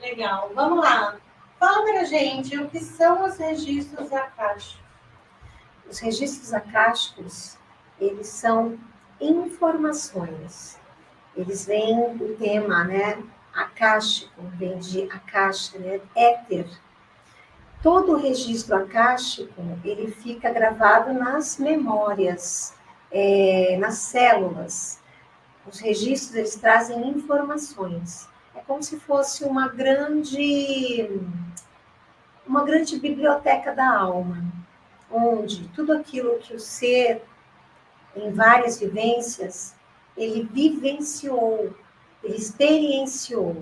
Legal, vamos lá. Fala pra gente o que são os registros acásticos. Os registros acásticos, eles são informações. Eles vêm do tema, né? Acástico, vem de acástica, né? Éter. Todo registro acástico, ele fica gravado nas memórias, nas células. Os registros, eles trazem informações. É como se fosse uma grande biblioteca da alma, onde tudo aquilo que o ser, em várias vivências, ele vivenciou, ele experienciou.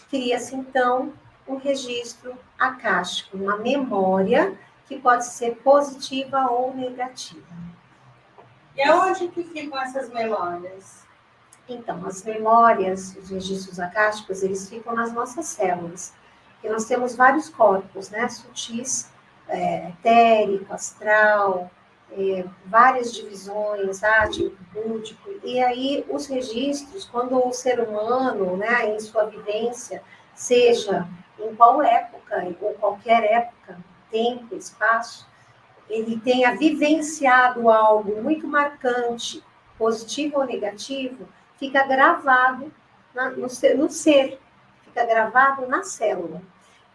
Cria-se, então, um registro acástico, uma memória que pode ser positiva ou negativa. E aonde que ficam essas memórias? Então, as memórias, os registros acásticos, eles ficam nas nossas células. E nós temos vários corpos, né? Sutis, etérico, astral, várias divisões, ático, búdico. E aí, os registros, quando o ser humano, né, em sua vivência, seja em qual época, ou qualquer época, tempo, espaço, ele tenha vivenciado algo muito marcante, positivo ou negativo, fica gravado no ser, fica gravado na célula.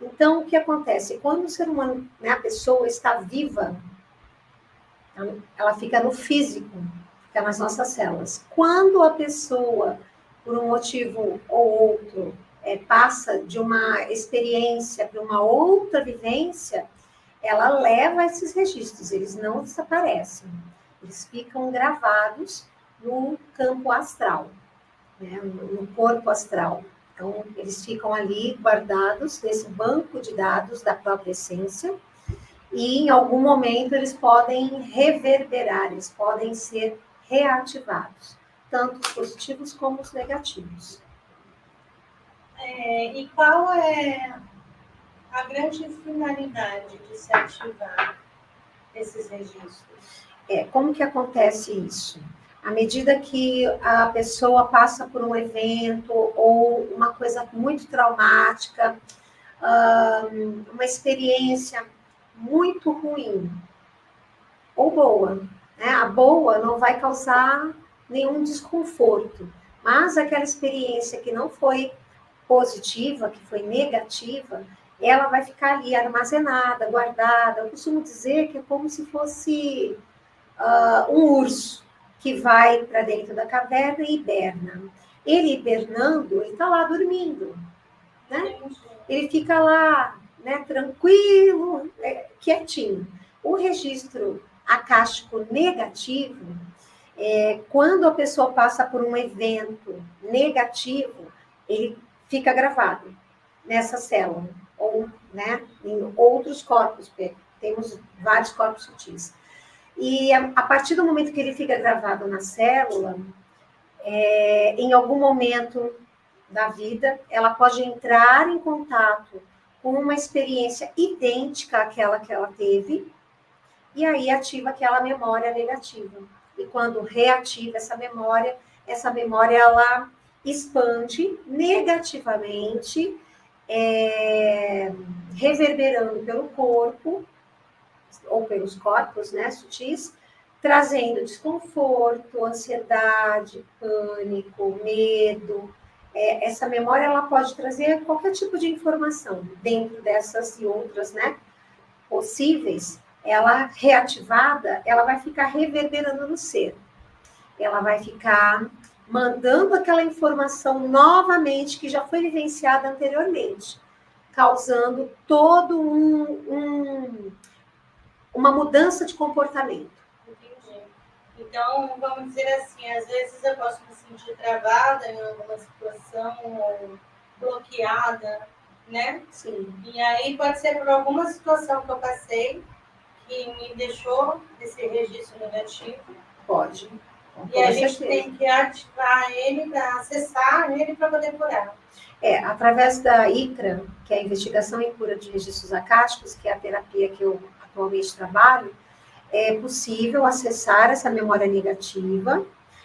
Então, o que acontece? Quando o ser humano, né, a pessoa está viva, ela fica no físico, fica nas nossas células. Quando a pessoa, por um motivo ou outro, passa de uma experiência para uma outra vivência, ela leva esses registros, eles não desaparecem, eles ficam gravados no campo astral, né, no corpo astral. Então, eles ficam ali guardados nesse banco de dados da própria essência, e em algum momento eles podem reverberar, eles podem ser reativados, tanto os positivos como os negativos. E qual é a grande finalidade de se ativar esses registros? Como que acontece isso? À medida que a pessoa passa por um evento ou uma coisa muito traumática, uma experiência muito ruim ou boa, né? A boa não vai causar nenhum desconforto, mas aquela experiência que não foi positiva, que foi negativa, ela vai ficar ali armazenada, guardada. Eu costumo dizer que é como se fosse um urso que vai para dentro da caverna e hiberna. Ele hibernando, ele está lá dormindo, né? Ele fica lá, né, tranquilo, quietinho. O registro acástico negativo, quando a pessoa passa por um evento negativo, ele fica gravado nessa célula, ou, né, em outros corpos, temos vários corpos sutis. E a partir do momento que ele fica gravado na célula, em algum momento da vida, ela pode entrar em contato com uma experiência idêntica àquela que ela teve, e aí ativa aquela memória negativa. E quando reativa essa memória ela expande negativamente, reverberando pelo corpo, ou pelos corpos, né, sutis, trazendo desconforto, ansiedade, pânico, medo. Essa memória ela pode trazer qualquer tipo de informação dentro dessas e outras, né, possíveis. Ela reativada, ela vai ficar reverberando no ser. Ela vai ficar mandando aquela informação novamente que já foi vivenciada anteriormente, causando todo uma mudança de comportamento. Entendi. Então, vamos dizer assim, às vezes eu posso me sentir travada em alguma situação ou bloqueada, né? Sim. E aí pode ser por alguma situação que eu passei que me deixou esse registro negativo. Pode. E a gente tem que ativar ele para acessar ele para poder curar. Através da ICRA, que é a Investigação em Cura de Registros Acásticos, que é a terapia que eu atualmente trabalho, é possível acessar essa memória negativa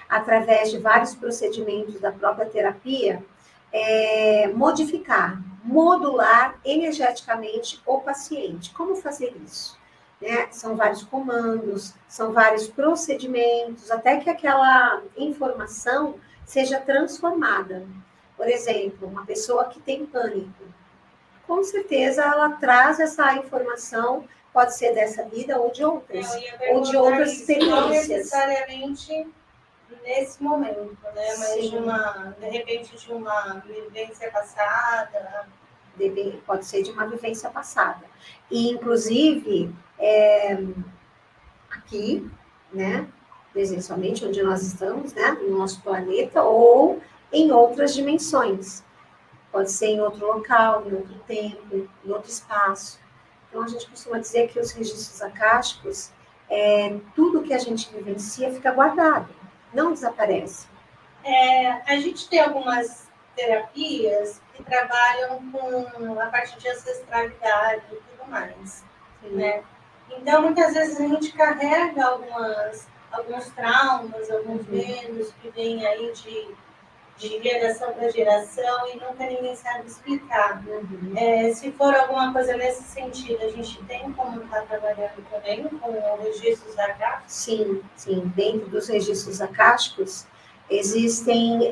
através de vários procedimentos da própria terapia, modificar modular energeticamente o paciente. Como fazer isso? Né? São vários comandos, são vários procedimentos, até que aquela informação seja transformada. Por exemplo, uma pessoa que tem pânico, com certeza ela traz essa informação, pode ser dessa vida ou de outras, ou de outras experiências. Não necessariamente nesse momento, né? Mas de repente de uma vivência passada. Pode ser de uma vivência passada. E, inclusive, aqui, né, presencialmente, onde nós estamos, né, no nosso planeta, ou em outras dimensões. Pode ser em outro local, em outro tempo, em outro espaço. Então, a gente costuma dizer que os registros acásticos, tudo que a gente vivencia fica guardado, não desaparece. A gente tem algumas terapias que trabalham com a parte de ancestralidade e tudo mais, né? Então, muitas vezes a gente carrega alguns traumas, alguns medos que vêm aí de geração para geração e nunca ninguém sabe explicar. Se for alguma coisa nesse sentido, a gente tem como estar trabalhando também com registros acásticos? Sim, sim. Dentro dos registros acásticos, existem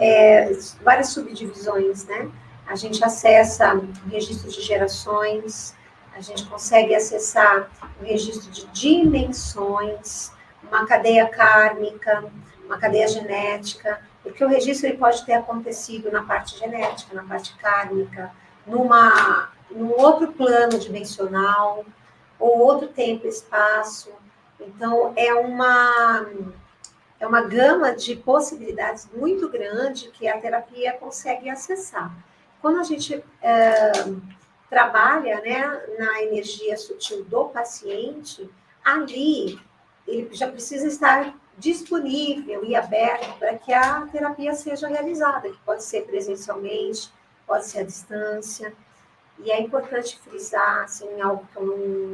várias subdivisões, né? A gente acessa o registro de gerações, a gente consegue acessar o registro de dimensões, uma cadeia kármica, uma cadeia genética, porque o registro ele pode ter acontecido na parte genética, na parte kármica, num outro plano dimensional, ou outro tempo e espaço. Então, é uma gama de possibilidades muito grande que a terapia consegue acessar. Quando a gente trabalha, né, na energia sutil do paciente, ali ele já precisa estar disponível e aberto para que a terapia seja realizada, que pode ser presencialmente, pode ser à distância. E é importante frisar, assim, algo que eu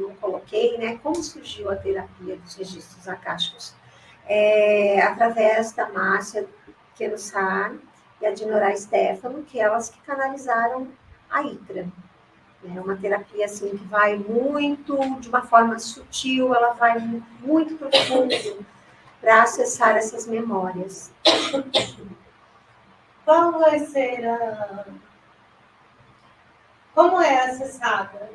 não coloquei, né? Como surgiu a terapia dos registros acásticos? Através da Márcia Querussar e a Dinora Stefano, que elas que canalizaram a ICRA. É uma terapia, assim, que vai muito, de uma forma sutil, ela vai muito profundo para acessar essas memórias. Qual vai ser como é acessada?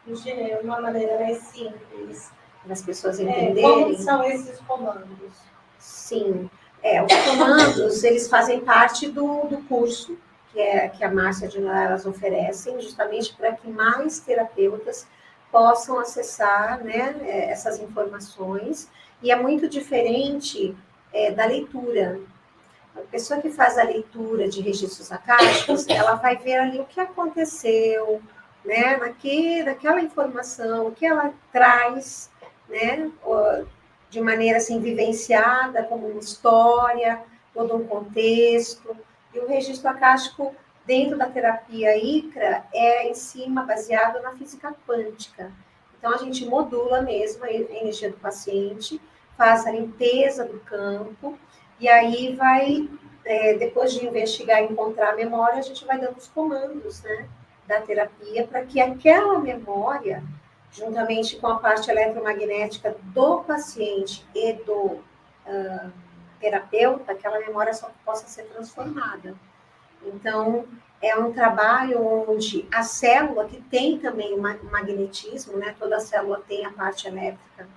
De uma maneira mais simples. Para as pessoas entenderem. Como são esses comandos? Sim. Os comandos, eles fazem parte do curso que a Márcia de Noé, elas oferecem, justamente para que mais terapeutas possam acessar, né, essas informações. E é muito diferente da leitura. A pessoa que faz a leitura de registros acásticos, ela vai ver ali o que aconteceu, né, naquela informação, o que ela traz, né, de maneira assim vivenciada, como uma história, todo um contexto. E o registro acástico, dentro da terapia ICRA, é em cima baseado na física quântica. Então, a gente modula mesmo a energia do paciente, faz a limpeza do campo, e aí vai, depois de investigar e encontrar a memória, a gente vai dando os comandos, né, da terapia para que aquela memória, juntamente com a parte eletromagnética do paciente e do terapeuta, aquela memória só possa ser transformada. Então, é um trabalho onde a célula, que tem também o magnetismo, né, toda célula tem a parte elétrica,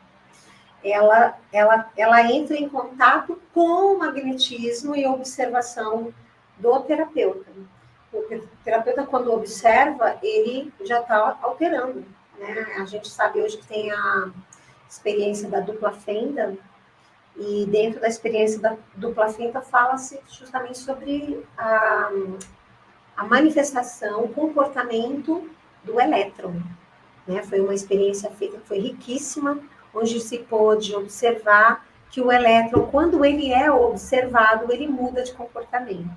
ela entra em contato com o magnetismo e observação do terapeuta. O terapeuta, quando observa, ele já está alterando, né? A gente sabe hoje que tem a experiência da dupla fenda, e dentro da experiência da dupla fenda fala-se justamente sobre a manifestação, o comportamento do elétron, né? Foi uma experiência feita que foi riquíssima, onde se pôde observar que o elétron, quando ele é observado, ele muda de comportamento.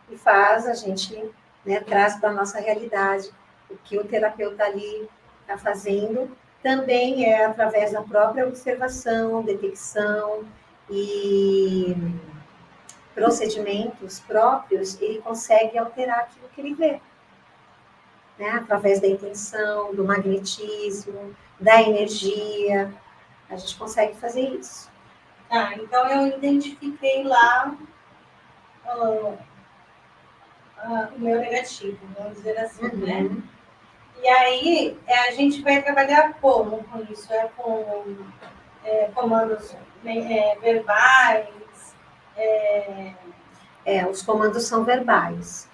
E faz a gente, né, traz para a nossa realidade o que o terapeuta ali está fazendo, também é através da própria observação, detecção e procedimentos próprios, ele consegue alterar aquilo que ele vê. né? Através da intenção, do magnetismo, da energia, a gente consegue fazer isso. Então eu identifiquei lá o meu negativo, vamos dizer assim, né? E aí a gente vai trabalhar como com isso? Com comandos verbais? Os comandos são verbais.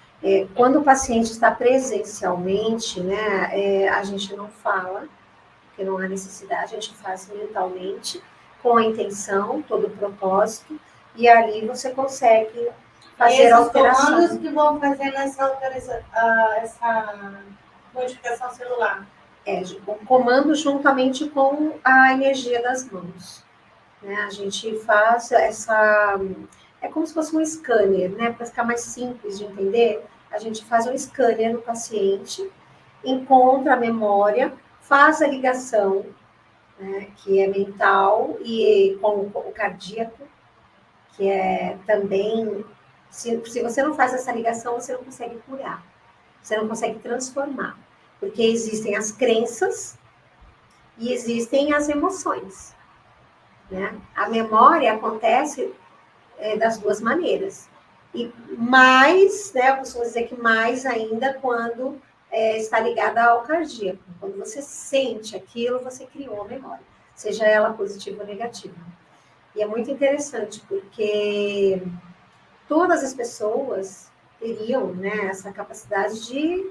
Quando o paciente está presencialmente, né, a gente não fala, porque não há necessidade, a gente faz mentalmente, com a intenção, todo o propósito, e ali você consegue fazer a alteração. Esses comandos que vão fazer essa modificação celular. O comando juntamente com a energia das mãos. Né? A gente faz essa... É como se fosse um scanner, né? Para ficar mais simples de entender, a gente faz um scanner no paciente, encontra a memória, faz a ligação, né, que é mental, e com o cardíaco, que é também... Se você não faz essa ligação, você não consegue curar, você não consegue transformar, porque existem as crenças e existem as emoções. Né? A memória acontece das duas maneiras. E mais, né, eu costumo dizer que mais ainda quando está ligada ao cardíaco. Quando você sente aquilo, você criou a memória, seja ela positiva ou negativa. E é muito interessante, porque todas as pessoas teriam, né, essa capacidade de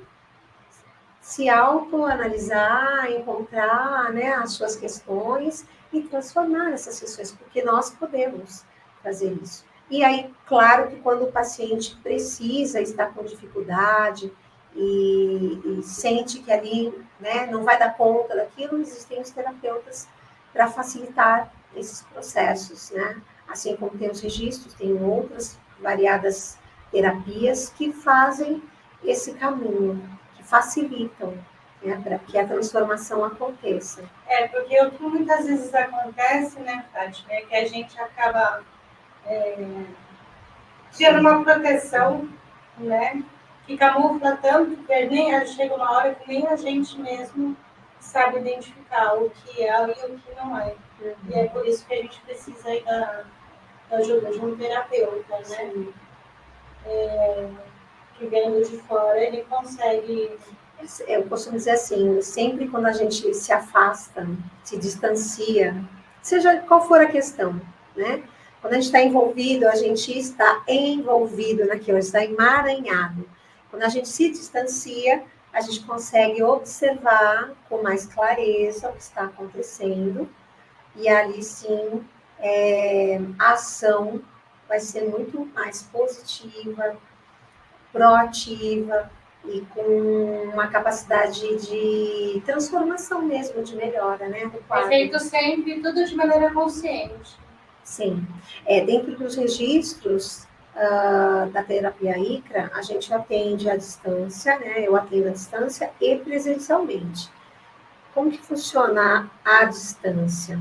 se autoanalisar, encontrar, né, as suas questões e transformar essas questões, porque nós podemos fazer isso. E aí, claro que quando o paciente precisa, está com dificuldade e sente que ali, né, não vai dar conta daquilo, existem os terapeutas para facilitar esses processos, né? Assim como tem os registros, tem outras variadas terapias que fazem esse caminho, que facilitam, né, para que a transformação aconteça. Porque o que muitas vezes acontece, né, Fátima, é que a gente acaba tendo uma proteção, né, que camufla tanto que nem chega uma hora que nem a gente mesmo sabe identificar o que é e o que não é. E é por isso que a gente precisa aí da ajuda de um terapeuta, né? Que vendo de fora, ele consegue... Eu costumo dizer assim, sempre quando a gente se afasta, se distancia, seja qual for a questão, né? Quando a gente está envolvido, a gente está envolvido naquilo, está emaranhado. Quando a gente se distancia, a gente consegue observar com mais clareza o que está acontecendo, e ali sim, a ação vai ser muito mais positiva, proativa e com uma capacidade de transformação mesmo, de melhora, né, do quadro. É feito sempre tudo de maneira consciente. Sim. Dentro dos registros da terapia ICRA, a gente atende à distância, né, eu atendo à distância e presencialmente. Como que funciona a distância?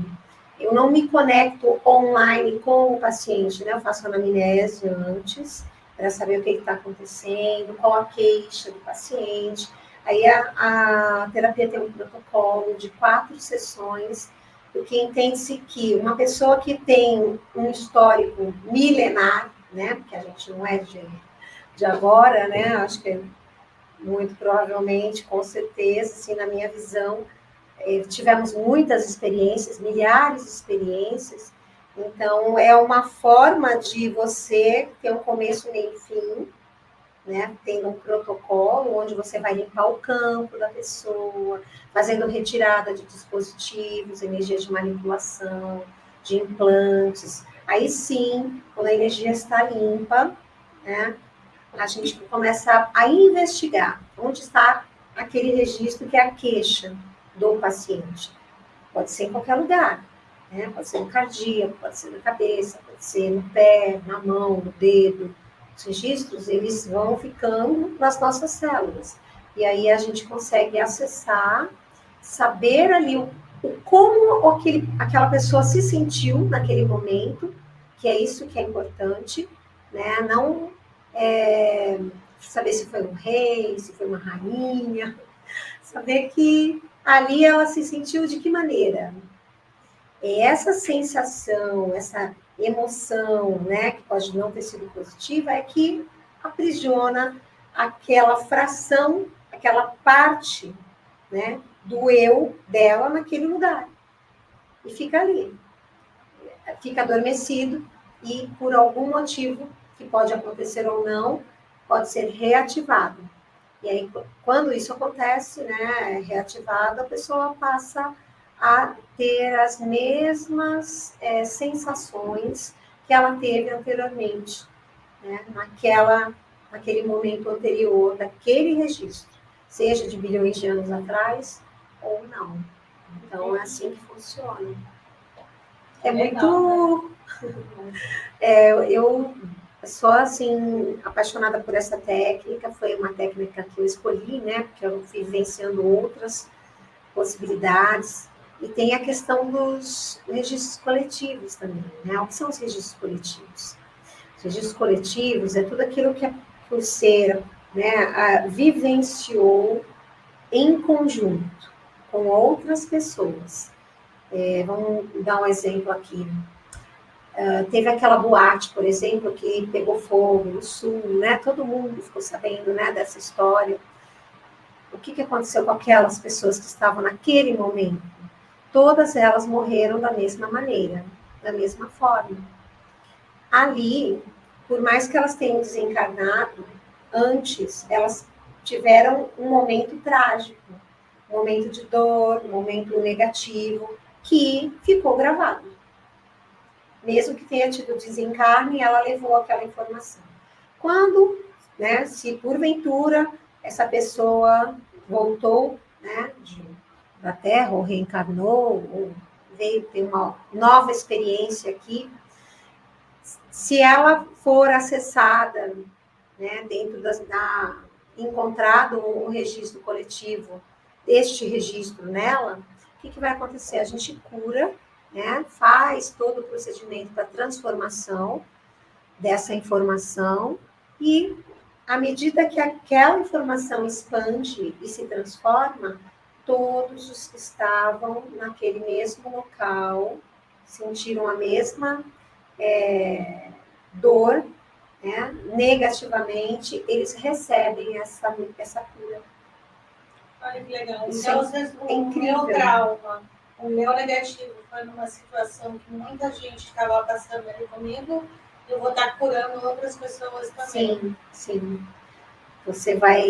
Eu não me conecto online com o paciente, né, eu faço anamnese antes, para saber o que está acontecendo, qual a queixa do paciente. Aí a terapia tem um protocolo de 4 sessões, porque entende-se que uma pessoa que tem um histórico milenar, né, porque a gente não é de agora, né, acho que muito provavelmente, com certeza, assim, na minha visão, tivemos muitas experiências, milhares de experiências. Então, é uma forma de você ter um começo, meio e fim, né? Tendo um protocolo onde você vai limpar o campo da pessoa, fazendo retirada de dispositivos, energias de manipulação, de implantes. Aí sim, quando a energia está limpa, né, a gente começa a investigar onde está aquele registro que é a queixa do paciente. Pode ser em qualquer lugar, né? Pode ser no cardíaco, pode ser na cabeça, pode ser no pé, na mão, no dedo. Os registros, eles vão ficando nas nossas células. E aí a gente consegue acessar, saber ali como aquela pessoa se sentiu naquele momento, que é isso que é importante, né? Não saber se foi um rei, se foi uma rainha, saber que ali ela se sentiu de que maneira. E essa sensação, essa emoção, né, que pode não ter sido positiva, é que aprisiona aquela fração, aquela parte, né, do eu dela naquele lugar. E fica ali. Fica adormecido e, por algum motivo, que pode acontecer ou não, pode ser reativado. E aí, quando isso acontece, né, reativado, a pessoa passa a ter as mesmas sensações que ela teve anteriormente, né, naquele momento anterior, daquele registro, seja de bilhões de anos atrás ou não. Então, é assim que funciona. É muito... eu sou, assim, apaixonada por essa técnica, foi uma técnica que eu escolhi, né, porque eu fui vivenciando outras possibilidades, e tem a questão dos registros coletivos também, né, o que são os registros coletivos? Os registros coletivos é tudo aquilo que o ser, né, vivenciou em conjunto com outras pessoas. Vamos dar um exemplo aqui. Teve aquela boate, por exemplo, que pegou fogo no sul, né? Todo mundo ficou sabendo, né, dessa história. O que aconteceu com aquelas pessoas que estavam naquele momento? Todas elas morreram da mesma maneira, da mesma forma. Ali, por mais que elas tenham desencarnado, antes elas tiveram um momento trágico, um momento de dor, um momento negativo, que ficou gravado. Mesmo que tenha tido desencarne, ela levou aquela informação. Quando, né, se porventura essa pessoa voltou, né, da Terra, ou reencarnou, ou veio ter uma nova experiência aqui, se ela for acessada, né, dentro encontrado um registro coletivo, este registro nela, o que vai acontecer? A gente cura, né, faz todo o procedimento da transformação dessa informação e, à medida que aquela informação expande e se transforma, todos os que estavam naquele mesmo local sentiram a mesma dor, né, negativamente, eles recebem essa cura. Olha que legal. Isso então, às vezes, é incrível. O meu trauma, o meu negativo foi numa situação que muita gente estava passando ali comigo, eu vou estar curando outras pessoas também. Sim, sim. Você vai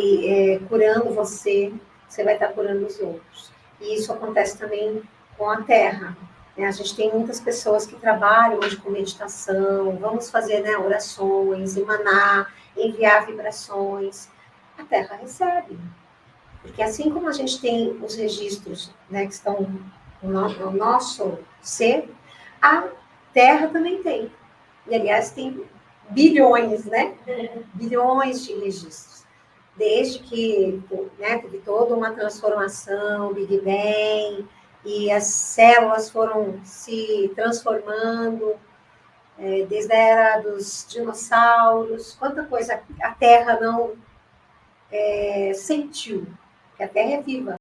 curando você vai estar curando os outros. E isso acontece também com a Terra. Né? A gente tem muitas pessoas que trabalham hoje com meditação, vamos fazer, né, orações, emanar, enviar vibrações. A Terra recebe. Porque assim como a gente tem os registros, né, que estão no nosso ser, a Terra também tem. E, aliás, tem bilhões, né? Bilhões de registros. Desde que, né, teve toda uma transformação, Big Bang, e as células foram se transformando, desde a era dos dinossauros, quanta coisa a Terra não sentiu, que a Terra é viva.